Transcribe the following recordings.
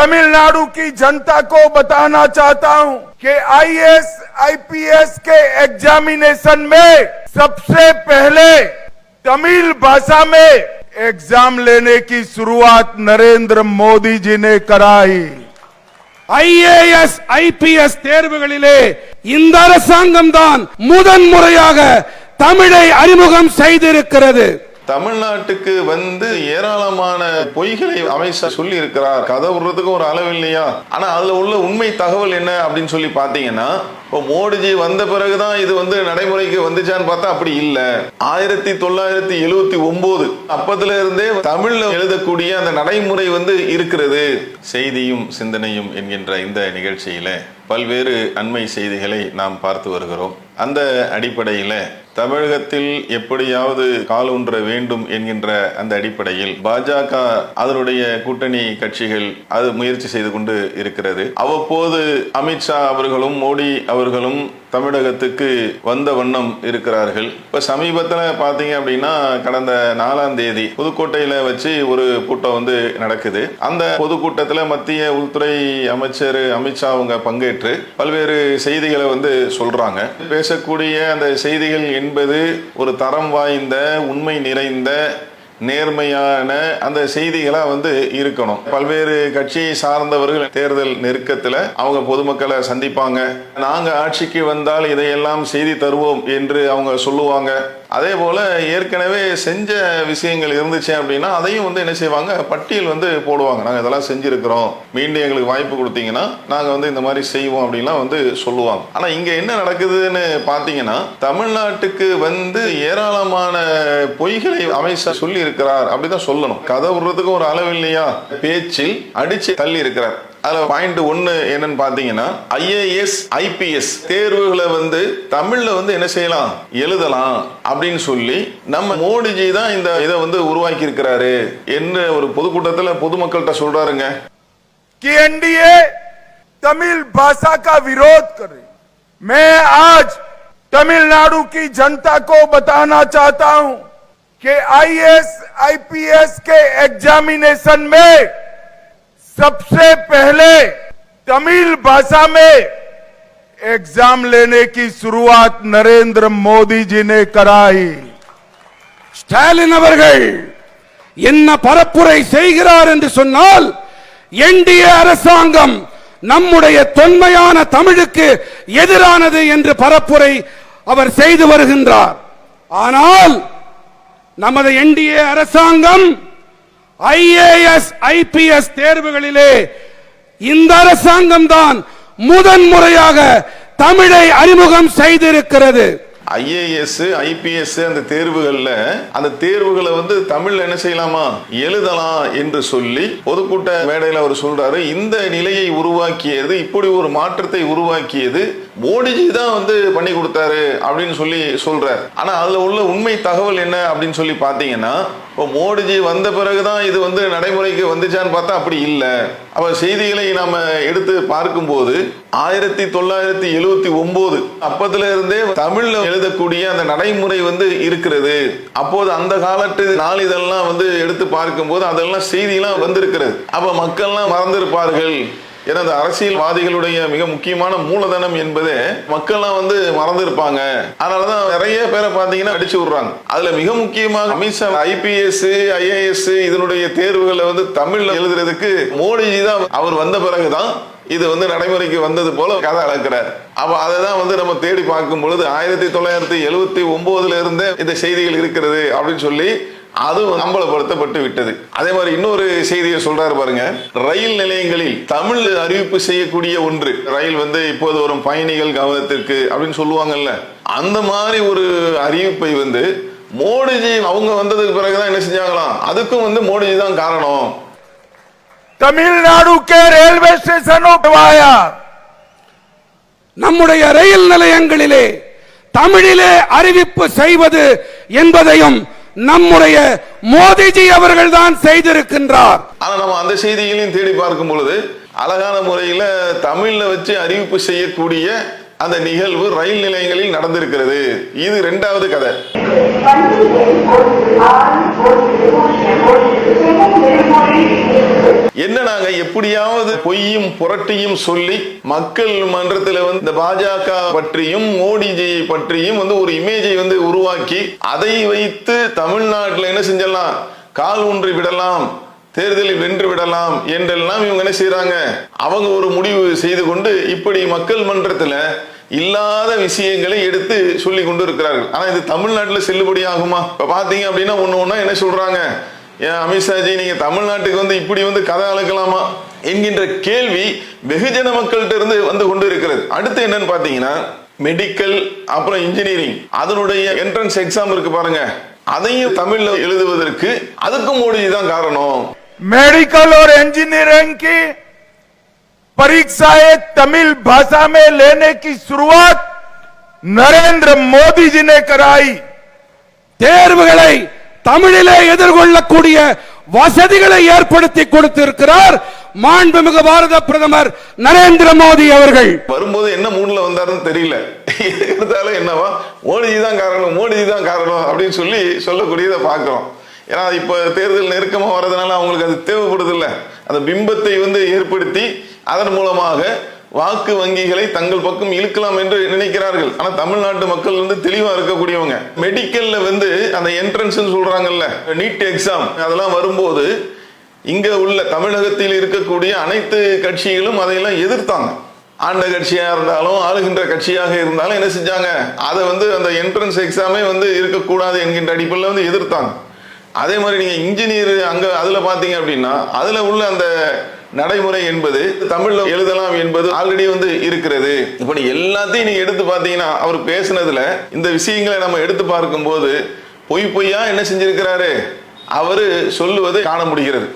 तमिलनाडु की जनता को बताना चाहता हूं कि आईएएस आईपीएस के एग्जामिनेशन में सबसे पहले तमिल भाषा में एग्जाम लेने की शुरुआत नरेंद्र मोदी जी ने कराई। ஐஏஎஸ் ஐபிஎஸ் தேர்வுகளிலே இந்த அரசாங்கம் தான் முதன் முறையாக தமிழை அறிமுகம் செய்திருக்கிறது. தமிழ்நாட்டுக்கு வந்து ஏராளமான பொய்களை அமைச்சர் சொல்லி இருக்கிறார். கதை விடுறதுக்கு ஒரு அளவு இல்லையா? ஆனா அதுல உள்ள உண்மை தகவல் என்ன அப்படின்னு சொல்லி பாத்தீங்கன்னா, இப்போ மோடிஜி வந்த பிறகுதான் இது வந்து நடைமுறைக்கு வந்துச்சான்னு பார்த்தா அப்படி இல்ல. 1979 அப்பத்துல இருந்தே தமிழ்ல எழுதக்கூடிய அந்த நடைமுறை வந்து இருக்கிறது. செய்தியும் சிந்தனையும் என்கின்ற இந்த நிகழ்ச்சியில பல்வேறு அண்மை செய்திகளை நாம் பார்த்து வருகிறோம். அந்த அடிப்படையில் தமிழகத்தில் எப்படியாவது காலூன்ற வேண்டும் என்கின்ற அந்த அடிப்படையில் பாஜக அதனுடைய கூட்டணி கட்சிகள் அது முயற்சி செய்து கொண்டு இருக்கிறது. அவ்வப்போது அமித்ஷா அவர்களும் மோடி அவர்களும் தமிழகத்துக்கு வந்த வண்ணம் இருக்கிறார்கள். இப்ப சமீபத்தில் பாத்தீங்க அப்படின்னா கடந்த 4ஆம் தேதி புதுக்கோட்டையில வச்சு ஒரு கூட்டம் வந்து நடக்குது. அந்த பொதுக்கூட்டத்தில் மத்திய உள்துறை அமைச்சர் அமித்ஷா அவங்க பங்கேற்று பல்வேறு செய்திகளை வந்து சொல்றாங்க. பேசக்கூடிய அந்த செய்திகள் என்பது ஒரு தரம் வாய்ந்த உண்மை நிறைந்த நேர்மையான அந்த செய்திகளா வந்து இருக்கணும். பல்வேறு கட்சியை சார்ந்தவர்கள் தேர்தல் நெருக்கத்தில் அவங்க பொதுமக்களை சந்திப்பாங்க. நாங்க ஆட்சிக்கு வந்தால் இதையெல்லாம் செய்தி தருவோம் என்று அவங்க சொல்லுவாங்க. அதே போல ஏற்கனவே செஞ்ச விஷயங்கள் இருந்துச்சு அப்படின்னா அதையும் வந்து என்ன செய்வாங்க, பட்டியல் வந்து போடுவாங்க. நாங்க இதெல்லாம் செஞ்சிருக்கிறோம், மீண்டும் எங்களுக்கு வாய்ப்பு கொடுத்தீங்கன்னா நாங்க வந்து இந்த மாதிரி செய்வோம் அப்படின்லாம் வந்து சொல்லுவாங்க. ஆனா இங்க என்ன நடக்குதுன்னு பாத்தீங்கன்னா, தமிழ்நாட்டுக்கு வந்து ஏராளமான பொய்களை அமைச்சர் சொல்லி இருக்கிறார் அப்படிதான் சொல்லணும். கதை விடுறதுக்கு ஒரு அளவு இல்லையா? பேச்சில் அடிச்சு தள்ளி இருக்கிறார். அதுல பாயிண்ட் 1 என்னன்னு பாத்தீங்கன்னா, ஐஏஎஸ் ஐபிஎஸ் தேர்வுகளை வந்து தமிழ்ல வந்து என்ன செய்யலாம், எழுதலாம் அப்படின்னு சொல்லி நம்ம மோடிஜி தான் இந்த இதை வந்து உருவாக்கி இருக்கிறாரு என்று ஒரு பொதுக்கூட்டத்தில் பொதுமக்கள்கிட்ட சொல்றாருங்க. एनडीए तमिल भाषा का विरोध करे। मैं आज तमिलनाडु की जनता को बताना चाहता हूं कि आईएएस आईपीएस के एग्जामिनेशन में सबसे पहले तमिल भाषा में एग्जाम लेने की शुरुआत नरेंद्र मोदी जी ने कराई। ஸ்டாலின் அவர்கள் என்ன பரப்புரை செய்கிறார் என்று சொன்னால், என்டிஏ அரசாங்கம் நம்முடைய தொன்மையான தமிழுக்கு எதிரானது என்று பரப்புரை அவர் செய்து வருகின்றார். ஆனால் நமது என்டிஏ அரசாங்கம் ஐஏஎஸ் ஐபிஎஸ் தேர்வுகளிலே இந்த அரசாங்கம் தான் முதன் முறையாக தமிழை அறிமுகம் செய்திருக்கிறது. ஐஏஎஸ் ஐபிஎஸ் அந்த தேர்வுகள்ல அந்த தேர்வுகளை வந்து தமிழ்ல என்ன செய்யலாமா, எழுதலாம் என்று சொல்லி பொதுக்கூட்ட மேடையில் அவர் சொல்றாரு. இந்த நிலையை உருவாக்கியது, இப்படி ஒரு மாற்றத்தை உருவாக்கியது மோடிஜி தான் வந்து பண்ணி கொடுத்தாரு அப்படின்னு சொல்லி சொல்றாரு. ஆனா அதுல உள்ள உண்மை தகவல் என்ன அப்படின்னு சொல்லி பாத்தீங்கன்னா, இப்போ மோடிஜி வந்த பிறகுதான் இது வந்து நடைமுறைக்கு வந்துச்சான்னு பார்த்தா அப்படி இல்லை. அப்ப செய்திகளை நாம எடுத்து பார்க்கும்போது 1979 அப்பத்துல இருந்தே தமிழ்ல எழுதக்கூடிய அந்த நடைமுறை வந்து இருக்கிறது. அப்போது அந்த காலத்து நாளிதெல்லாம் வந்து எடுத்து பார்க்கும்போது அதெல்லாம் செய்தியெல்லாம் வந்திருக்கிறது. அப்ப மக்கள்லாம் மறந்திருப்பார்கள். ஏன்னா அந்த அரசியல்வாதிகளுடைய மிக முக்கியமான மூலதனம் என்பதே மக்கள்லாம் வந்து மறந்துருப்பாங்க. அதனாலதான் நிறைய பேரை பாத்தீங்கன்னா அடிச்சு விடுறாங்க. அதுல மிக முக்கியமாக அமித்ஷா ஐபிஎஸ் ஐஏஎஸ் இதனுடைய தேர்வுகளை வந்து தமிழ்ல எழுதுறதுக்கு மோடிஜி தான் அவர் வந்த பிறகுதான் இது வந்து நடைமுறைக்கு வந்தது போல கதை அளக்கிறார். அப்ப அதை தான் வந்து நம்ம தேடி பார்க்கும் பொழுது 1979 இருந்தே இந்த செய்திகள் இருக்கிறது அப்படின்னு சொல்லி அது அம்பலப்படுத்தப்பட்டு விட்டது. அதே மாதிரி இன்னொரு செய்தியை சொல்றாரு பாருங்க. ரயில் நிலையங்களில் தமிழ் அறிவிப்பு செய்யக்கூடிய ஒன்று, ரயில் வந்து இப்போது வரும் பயணிகள் கவனத்திற்கு அப்படின்னு சொல்லுவாங்கல்ல, அந்த மாதிரி ஒரு அறிவிப்பை வந்து மோடிஜி அவங்க வந்ததுக்கு பிறகுதான் என்ன செஞ்சாங்களாம், அதுக்கும் வந்து மோடிஜி தான் காரணம். तमिलनाडु के रेलवे स्टेशनों पर நம்முடைய ரயில் நிலையங்களிலே தமிழிலே அறிவிப்பு செய்வது என்பதையும் நம்முடைய மோடிஜி அவர்கள் தான் செய்திருக்கின்றார். ஆனா நம்ம அந்த செய்திகளையும் தேடி பார்க்கும் பொழுது அழகான முறையில தமிழ்ல வச்சு அறிவிப்பு செய்யக்கூடிய அந்த நிகழ்வு ரயில் நிலையங்களில் நடந்திருக்கிறது. இது இரண்டாவது கதை. என்ன நாங்க எப்படியாவது பொய்யும் புரட்டியும் சொல்லி மக்கள் மன்றத்தில் வந்து இந்த பாஜக பற்றியும் மோடிஜியை பற்றியும் வந்து ஒரு இமேஜை வந்து உருவாக்கி அதை வைத்து தமிழ்நாட்டில் என்ன செஞ்சலாம், கால் ஊன்றி விடலாம், தேர்தலில் வென்று விடலாம் என்றெல்லாம் இவங்க என்ன செய்யறாங்க, அவங்க ஒரு முடிவு செய்து கொண்டு இப்படி மக்கள் மன்றத்தில் இல்லாத விஷயங்களை எடுத்து சொல்லி கொண்டு இருக்கிறார்கள். ஆனா இது தமிழ்நாட்டில் செல்லுபடி ஆகுமா? இப்ப பாத்தீங்க அப்படின்னா ஒண்ணு என்ன சொல்றாங்க, அமித்ஷாஜி நீங்க தமிழ்நாட்டுக்கு வந்து இப்படி வந்து கதை அளக்கலாமா என்கின்ற கேள்வி வெகுஜன மக்கள்கிட்ட இருந்து வந்து கொண்டு இருக்கிறது. அடுத்து என்னன்னு பாத்தீங்கன்னா மெடிக்கல் அப்புறம் இன்ஜினியரிங் அதனுடைய என்ட்ரன்ஸ் எக்ஸாம் இருக்கு பாருங்க, அதையும் தமிழ்ல எழுதுவதற்கு அதுக்கும் மோடி தான் காரணம். मेडिकल और इंजीनियरिंग की परीक्षाएं तमिल भाषा में लेने की शुरुआत नरेंद्र मोदी जी ने कराई. தேர்வுகளை தமிழிலே எதிர்கொள்ளக்கூடிய வசதிகளை ஏற்படுத்தி கொடுத்திருக்கிறார் மாண்புமிகு பாரத பிரதமர் நரேந்திர மோடி அவர்கள். வரும்போது என்ன மூட்ல வந்தாருன்னு தெரியல, என்னவா மோடிஜி தான் காரணம், மோடிஜி தான் காரணம் அப்படின்னு சொல்லக்கூடியதை பார்க்கிறோம். ஏன்னா இப்ப தேர்தல் நெருக்கமா வர்றதுனால அவங்களுக்கு அது தேவைப்படுது இல்ல, அந்த பிம்பத்தை வந்து ஏற்படுத்தி அதன் மூலமாக வாக்கு வங்கிகளை தங்கள் பக்கம் இழுக்கலாம் என்று நினைக்கிறார்கள். ஆனா தமிழ்நாட்டு மக்கள் வந்து தெளிவா இருக்கக்கூடியவங்க. மெடிக்கல்ல வந்து அந்த என்ட்ரன்ஸ் சொல்றாங்கல்ல, நீட் எக்ஸாம் அதெல்லாம் வரும்போது இங்க உள்ள தமிழகத்தில் இருக்கக்கூடிய அனைத்து கட்சிகளும் அதையெல்லாம் எதிர்த்தாங்க. ஆண்ட கட்சியா இருந்தாலும் ஆளுகின்ற கட்சியாக இருந்தாலும் என்ன செஞ்சாங்க, அதை வந்து அந்த என்ட்ரன்ஸ் எக்ஸாமே வந்து இருக்கக்கூடாது என்கின்ற அடிப்படையில் வந்து எதிர்த்தாங்க. அதே மாதிரி நீங்க இன்ஜினியர் அங்க அதுல பாத்தீங்க அப்படின்னா அதுல உள்ள அந்த நடைமுறை என்பது தமிழ்ல எழுதலாம் என்பது ஆல்ரெடி வந்து இருக்கிறது. இப்ப நீ எல்லாத்தையும் நீங்க எடுத்து பாத்தீங்கன்னா அவர் பேசினதுல இந்த விஷயங்களை நம்ம எடுத்து பார்க்கும் போது பொய்யா என்ன செஞ்சிருக்கிறாரு அவரு சொல்லுவது காண முடிகிறது.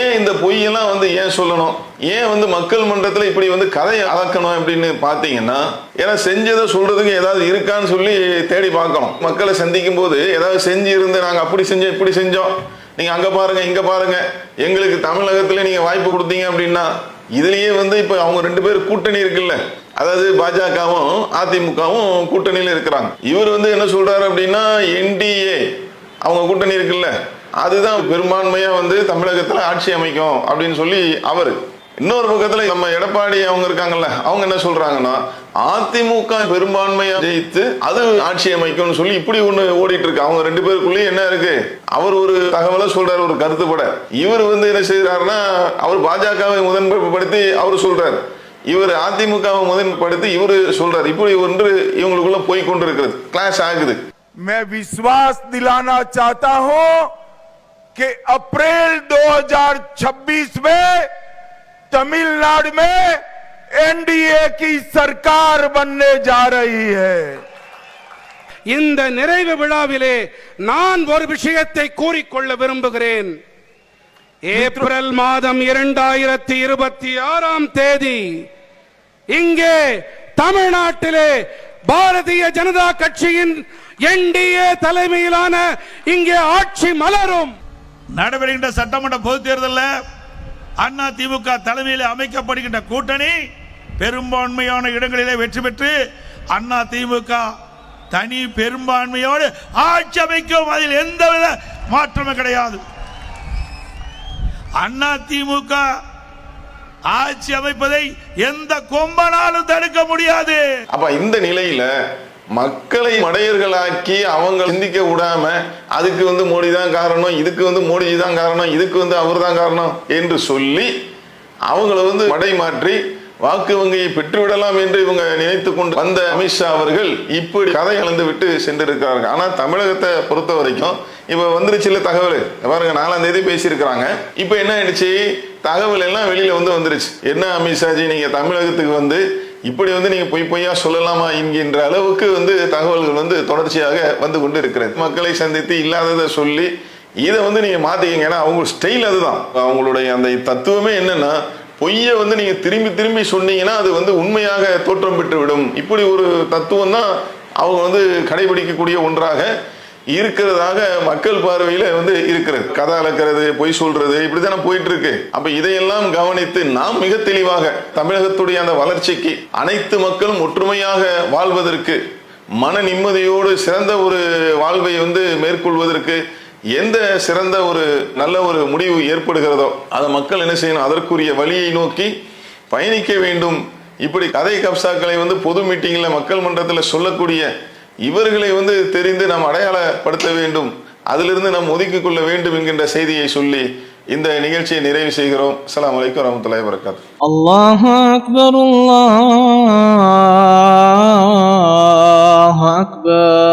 ஏன் இந்த பொய்யெல்லாம் வந்து ஏன் சொல்லணும், ஏன் வந்து மக்கள் மன்றத்தில் இப்படி வந்து கதையை அளக்கணும் அப்படின்னு பாத்தீங்கன்னா, ஏன்னா செஞ்சதை சொல்றதுக்கு ஏதாவது இருக்கான்னு சொல்லி தேடி பார்க்கணும். மக்களை சந்திக்கும் போது ஏதாவது செஞ்சு இருந்து நாங்க அப்படி செஞ்சோம் இப்படி செஞ்சோம், நீங்க அங்க பாருங்க இங்க பாருங்க, எங்களுக்கு தமிழகத்துல நீங்க வாய்ப்பு கொடுத்தீங்க அப்படின்னா, இதுலயே வந்து இப்ப அவங்க 2 பேர் கூட்டணி இருக்குல்ல, அதாவது பாஜகவும் அதிமுகவும் கூட்டணியில இருக்கிறாங்க. இவர் வந்து என்ன சொல்றாரு அப்படின்னா என்டிஏ அவங்க கூட்டணி இருக்குல்ல, அதுதான் பெரும்பான்மையா வந்து தமிழகத்துல ஆட்சி அமைக்கும் அப்படின்னு சொல்லி அவரு. இன்னொரு பக்கத்துல நம்ம எடப்பாடி அவங்க இருக்காங்கல்ல, அவங்க என்ன சொல்றாங்கன்னா அதிமுக பெரும்பான்மையா ஜெயித்து அது ஆட்சி அமைக்கும்னு சொல்லி இப்படி ஒண்ணு ஓடிட்டு இருக்கு. அவங்க 2 பேருக்குள்ளேயும் என்ன இருக்கு, அவர் ஒரு தகவலை சொல்றாரு ஒரு கருத்துப்பட, இவர் வந்து என்ன செய்யறாருன்னா அவர் பாஜகவை முதன்மைப்படுத்தி அவர் சொல்றாரு, இவர் அதிமுகவை முதன்மைப்படுத்தி இவர் சொல்றாரு. இப்படி ஒன்று இவங்களுக்குள்ள போய் கொண்டு இருக்கிறது, கிளாஷ் ஆகுது. मैं विश्वास दिलाना चाहता हूं कि अप्रैल 2026 में तमिलनाडु में एनडीए की सरकार बनने जा रही है. இந்த நிறைவு விழாவிலே நான் ஒரு விஷயத்தை கூறிக்கொள்ள விரும்புகிறேன். ஏப்ரல் மாதம் 2026 தேதி இங்கே தமிழ்நாட்டிலே பாரதிய ஜனதா கட்சியின் என்டிஏ தலைமையிலான இங்கே ஆட்சி மலரும். நடைபெறுகின்ற சட்டமன்ற பொதுத் தேர்தலில் அண்ணா திமுக தலைமையில் அமைக்கப்படுகின்ற கூட்டணி பெரும்பான்மையான இடங்களிலே வெற்றி பெற்று அண்ணா திமுக தனி பெரும்பான்மையோடு ஆட்சி அமைக்கும். அதில் எந்தவித மாற்றமும் கிடையாது. அண்ணா திமுக ஆட்சி அமைப்பதை எந்த கொம்பனாலும் தடுக்க முடியாது. அப்ப இந்த நிலையில மக்களை மடையர்களாக்கி அவங்க சிந்திக்க விடாம அதுக்கு வந்து மோடி தான் காரணம், இதுக்கு வந்து மோடிஜி தான் காரணம், இதுக்கு வந்து அவர் தான் காரணம் என்று சொல்லி அவங்கள வந்து மடை மாற்றி வாக்கு வங்கியை பெற்றுவிடலாம் என்று இவங்க நினைத்து கொண்டு வந்த அமித்ஷா அவர்கள் இப்படி கதை இழந்து விட்டு சென்றிருக்கிறார்கள். ஆனா தமிழகத்தை பொறுத்த வரைக்கும் இப்ப வந்துருச்சுல தகவல், பாருங்க 4ஆம் தேதி பேசியிருக்கிறாங்க. இப்ப என்ன ஆயிடுச்சு, தகவல் எல்லாம் வெளியில வந்துருச்சு. என்ன அமித்ஷாஜி நீங்க தமிழகத்துக்கு வந்து இப்படி வந்து நீங்க பொய்யா சொல்லலாமா என்கின்ற அளவுக்கு வந்து தகவல்கள் வந்து தொடர்ச்சியாக வந்து கொண்டு இருக்கிறது. மக்களை சந்தித்து இல்லாததை சொல்லி இதை வந்து நீங்க மாத்திக்கங்க. ஏன்னா அவங்க ஸ்டைல் அதுதான், அவங்களுடைய அந்த தத்துவமே என்னன்னா பொய்யை வந்து நீங்க திரும்பி திரும்பி சொன்னீங்கன்னா அது வந்து உண்மையாக தோற்றம் பெற்று விடும். இப்படி ஒரு தத்துவம் தான் அவங்க வந்து கடைபிடிக்கக்கூடிய ஒன்றாக இருக்கிறதாக மக்கள் பார்வையில வந்து இருக்கிறது. கதை அளக்கிறது, பொய் சொல்றது, இப்படித்தானே போயிட்டு இருக்கு. அப்ப இதையெல்லாம் கவனித்து நாம் மிக தெளிவாக தமிழகத்துடைய அந்த வளர்ச்சிக்கு அனைத்து மக்களும் ஒற்றுமையாக வாழ்வதற்கு மன நிம்மதியோடு சிறந்த ஒரு வாழ்வை வந்து மேற்கொள்வதற்கு எந்த சிறந்த ஒரு நல்ல ஒரு முடிவு ஏற்படுகிறதோ அதை மக்கள் என்ன செய்யணும், அதற்குரிய வழியை நோக்கி பயணிக்க வேண்டும். இப்படி கதை கப்சாக்களை பொது மீட்டிங்ல மக்கள் மன்றத்தில் சொல்லக்கூடிய இவர்களை தெரிந்து நாம் அடையாளப்படுத்த வேண்டும், அதிலிருந்து நாம் ஒதுக்கிக் கொள்ள வேண்டும் என்கின்ற செய்தியை சொல்லி இந்த நிகழ்ச்சியை நிறைவு செய்கிறோம். அஸ்ஸலாமு அலைக்கும் வரஹ்மத்துல்லாஹி வபரகாத்துஹு. அல்லாஹு அக்பர், அல்லாஹு அக்பர்.